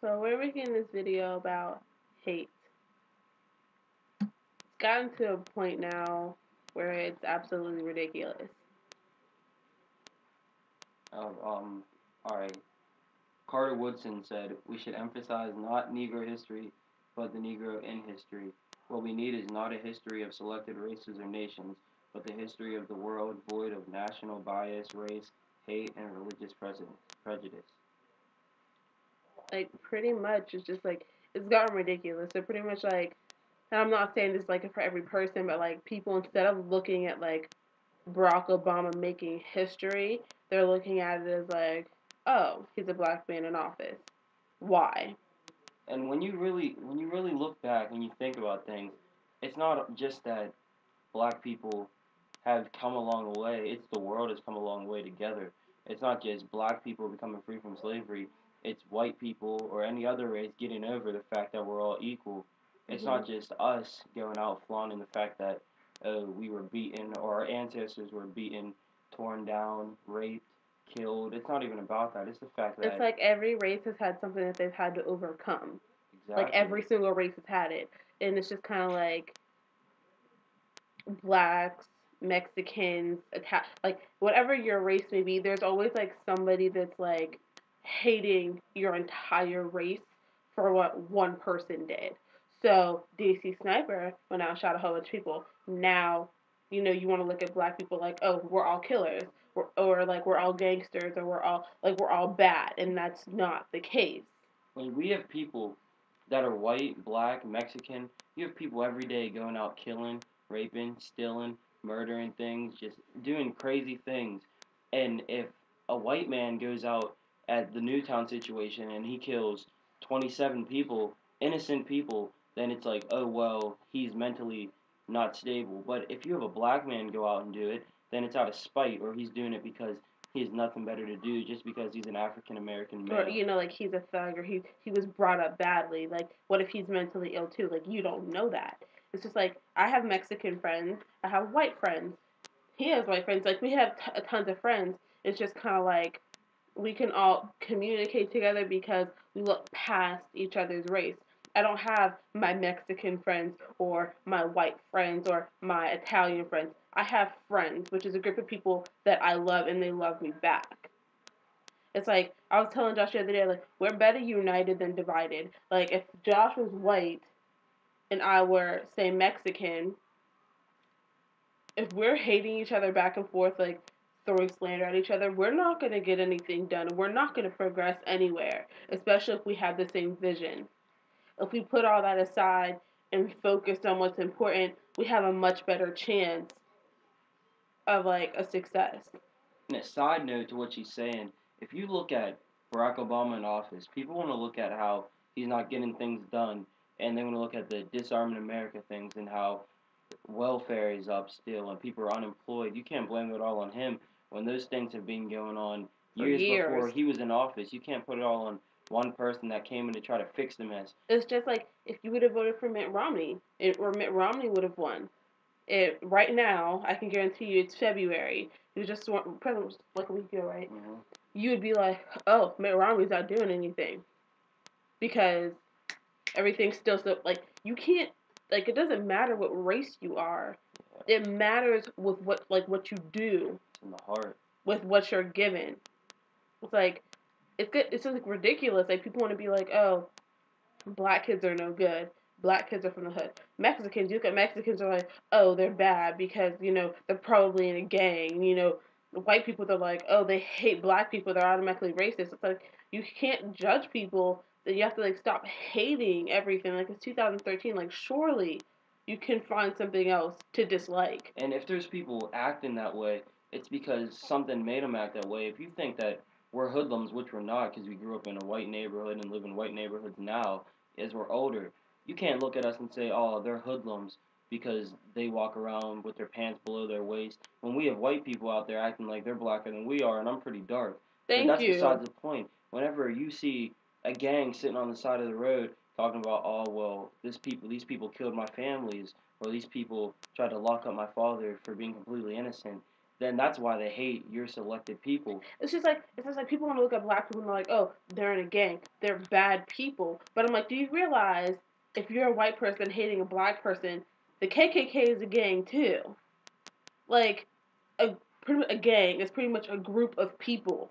So we're making this video about hate. It's gotten to a point now where it's absolutely ridiculous. All right. Carter Woodson said, "We should emphasize not Negro history, but the Negro in history. What we need is not a history of selected races or nations, but the history of the world void of national bias, race, hate, and religious prejudice." Like pretty much it's just like it's gotten ridiculous. So pretty much like, and I'm not saying this like for every person, but like people, instead of looking at like Barack Obama making history, they're looking at it as like, oh, he's a black man in office. Why? And when you really look back and you think about things, it's not just that black people have come a long way. It's the world has come a long way together. It's not just black people becoming free from slavery. It's white people or any other race getting over the fact that we're all equal. It's Mm-hmm. not just us going out flaunting the fact that we were beaten or our ancestors were beaten, torn down, raped, killed. It's not even about that. It's the fact It's that like every race has had something that they've had to overcome. Like exactly. every single race has had it, and it's just kind of like blacks, Mexicans, like whatever your race may be, there's always like somebody that's like hating your entire race for what one person did. So DC Sniper went out and shot a whole bunch of people. Now, you want to look at black people like, oh, we're all killers, or like we're all gangsters, or we're all bad, and that's not the case. When we have people that are white, black, Mexican, you have people every day going out killing, raping, stealing, murdering things, just doing crazy things. And if a white man goes out at the Newtown situation and he kills 27 people, innocent people, then it's like, oh, well, he's mentally not stable. But if you have a black man go out and do it, then it's out of spite, or he's doing it because he has nothing better to do just because he's an African American Or male. like he's a thug, or he was brought up badly. Like, what if he's mentally ill too? Like, you don't know that. It's just like I have Mexican friends, I have white friends, he has white friends. Like, we have tons of friends. It's just kind of like we can all communicate together because we look past each other's race. I don't have my Mexican friends or my white friends or my Italian friends. I have friends, which is a group of people that I love and they love me back. It's like I was telling Josh the other day, like we're better united than divided. Like if Josh was white and I were, say, Mexican, if we're hating each other back and forth, like throwing slander at each other, we're not gonna get anything done. We're not gonna progress anywhere, especially if we have the same vision. If we put all that aside and focus on what's important, we have a much better chance of like a success. And a side note to what she's saying, if you look at Barack Obama in office, people want to look at how he's not getting things done, and they want to look at the disarming America things and how welfare is up still and people are unemployed. You can't blame it all on him when those things have been going on For years before years. he was in office. You can't put it all on one person that came in to try to fix the mess. It's just like if you would have voted for Mitt Romney, or Mitt Romney would have won. Right now, I can guarantee you it's February. He was just president was like a week ago, right? Mm-hmm. You would be like, oh, Mitt Romney's not doing anything because everything's still so like you can't, like, it doesn't matter what race you are. It matters with what you do It's in the heart. with what you're given. It's like it's good. It's just like ridiculous. Like people want to be like, oh, black kids are no good. Black kids are from the hood. Mexicans, you look at Mexicans are like, oh, they're bad because they're probably in a gang. White people, they're like, oh, they hate black people. They're automatically racist. It's like you can't judge people. That you have to like stop hating everything. Like it's 2013. Like surely you can find something else to dislike. And if there's people acting that way, it's because something made them act that way. If you think that we're hoodlums, which we're not because we grew up in a white neighborhood and live in white neighborhoods now as we're older, you can't look at us and say, oh, they're hoodlums because they walk around with their pants below their waist. When we have white people out there acting like they're blacker than we are, and I'm pretty dark. But Thank that's you. besides the point. Whenever you see a gang sitting on the side of the road talking about, oh, well, these people killed my families, or these people tried to lock up my father for being completely innocent. then that's why they hate your selected people. It's just like people want to look at black people and they're like, oh, they're in a gang, they're bad people. But I'm like, do you realize if you're a white person hating a black person, the KKK is a gang too. Like a gang is pretty much a group of people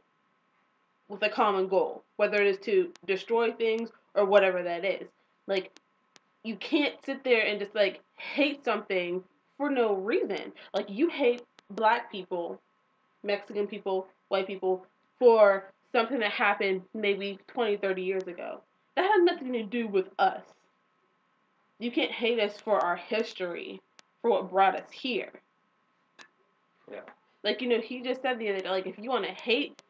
with a common goal, whether it is to destroy things or whatever that is. Like, you can't sit there and just like hate something for no reason. Like, you hate black people, Mexican people, white people for something that happened maybe 20, 30 years ago. That has nothing to do with us. You can't hate us for our history, for what brought us here. Yeah. Like, he just said the other day, like, if you want to hate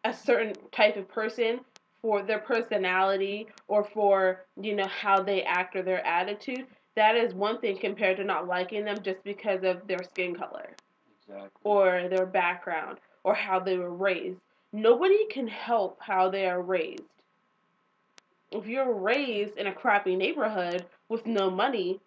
a certain type of person for their personality or for, how they act or their attitude, that is one thing compared to not liking them just because of their skin color. Exactly. Or their background or how they were raised. Nobody can help how they are raised. If you're raised in a crappy neighborhood with no money,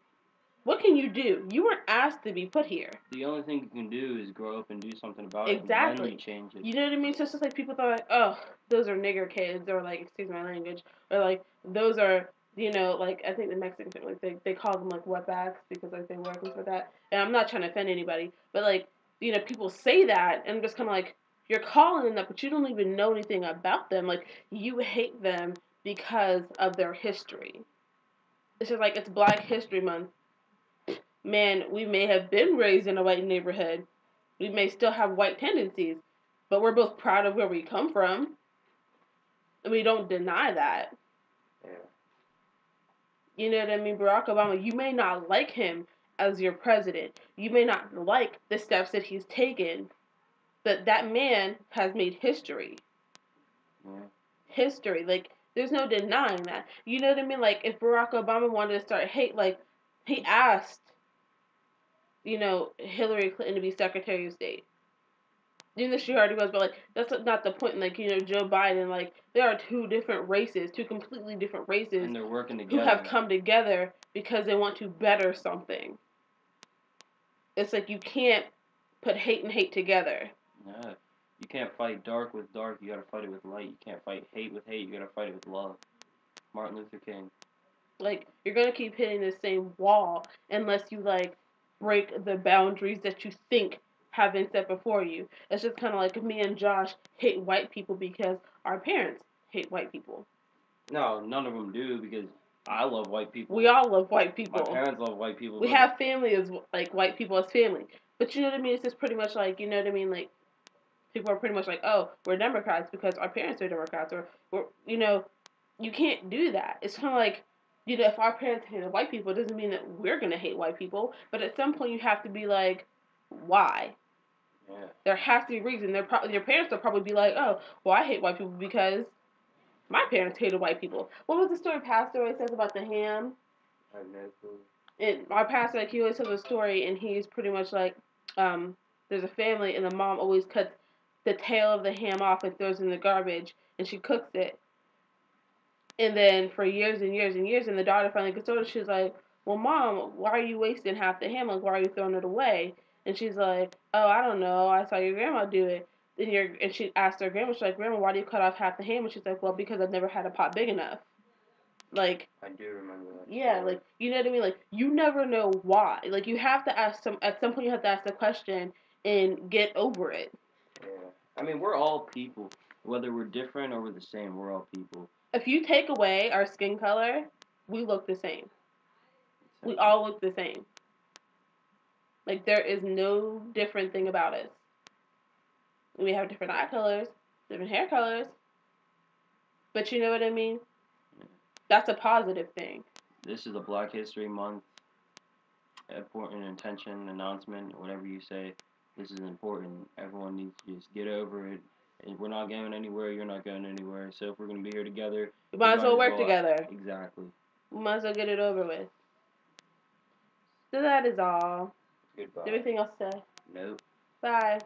what can you do? You weren't asked to be put here. The only thing you can do is grow up and do something about it. Exactly. And then you change it. You know what I mean? So it's just like people thought, like, oh, those are nigger kids, or like, excuse my language, or like, those are, like, I think the Mexicans, like, they call them like wetbacks because like they work with that. And I'm not trying to offend anybody, but like, people say that, and I'm just kind of like, you're calling them that, but you don't even know anything about them. Like, you hate them because of their history. It's just like, it's Black History Month. Man, we may have been raised in a white neighborhood. We may still have white tendencies, but we're both proud of where we come from. And we don't deny that. Yeah. You know what I mean? Barack Obama, you may not like him as your president. You may not like the steps that he's taken. But that man has made history. Yeah. History. Like, there's no denying that. You know what I mean? Like, if Barack Obama wanted to start hate, like, he asked, Hillary Clinton to be Secretary of State. Even though she already was, but like, that's not the point. Like, Joe Biden, like, there are two different races, two completely different races, and they're working together, who have come together because they want to better something. It's like, you can't put hate and hate together. Yeah. You can't fight dark with dark, you gotta fight it with light. You can't fight hate with hate, you gotta fight it with love. Martin Luther King. Like, you're gonna keep hitting the same wall unless you, like, break the boundaries that you think have been set before you. It's just kind of like me and Josh hate white people because our parents hate white people. No, none of them do, because I love white people. We all love white people. My parents love white people. We have family as, like, white people as family. But you know what I mean? It's just pretty much like, you know what I mean? Like, people are pretty much like, oh, we're Democrats because our parents are Democrats. Or, you can't do that. It's kind of like, if our parents hated white people, it doesn't mean that we're going to hate white people. But at some point, you have to be like, why? Yeah. There has to be a reason. Your parents will probably be like, oh, well, I hate white people because my parents hated white people. What was the story Pastor always says about the ham? I have no clue. And our pastor, like, he always tells a story, and he's pretty much like, there's a family, and the mom always cuts the tail of the ham off and throws it in the garbage, and she cooks it. And then for years and years and years, and the daughter finally gets older, she's like, well, Mom, why are you wasting half the ham? Like, why are you throwing it away? And she's like, oh, I don't know. I saw your grandma do it. And she asked her grandma, she's like, Grandma, why do you cut off half the ham? And she's like, well, because I've never had a pot big enough. Like, I do remember that. Yeah, like, you know what I mean? Like, you never know why. Like, you have to ask at some point you have to ask the question and get over it. Yeah. I mean, we're all people. Whether we're different or we're the same, we're all people. If you take away our skin color, we look the same. We all look the same. Like, there is no different thing about us. We have different eye colors, different hair colors. But you know what I mean? That's a positive thing. This is a Black History Month important intention, announcement, whatever you say. This is important. Everyone needs to just get over it. And we're not going anywhere. You're not going anywhere. So if we're going to be here together, we might as well work together. Exactly. We might as well get it over with. So that is all. Goodbye. Anything else to say? Nope. Bye.